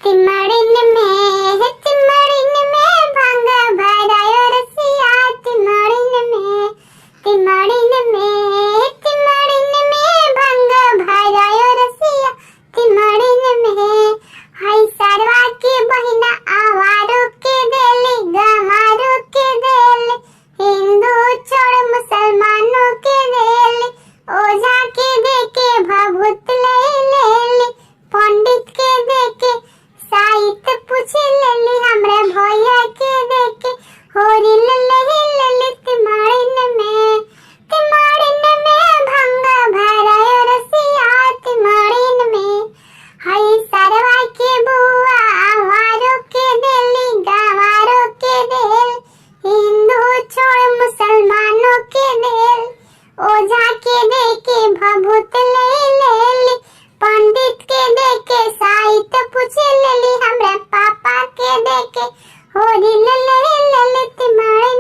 तिमड़िन में भांग भरायो रसिया। तिमड़िन में भांग भरायो रसिया। तिमड़िन में हाय सरवा के बहिना आवारो के देली गमारो के देली। हिंदू छोड़ मुसलमानों के देली। ओझा के देके भभूत ले लेली। पंडित के देके साहित्य पूछ लेली। हमरे भैया के देके होरी लेली। तिमड़िन में भांग भरायो रसिया। तिमड़िन में हाय सरवा के बुआ आवारो के देली गवारो के देली। हिंदू छोड़ मुसलमानों के देली। ओझा के देके भभूत ले लेली। पंडित के देके साहित्य पूछ लेली। हमरे पापा के देके होरी लेली। तिमड़िन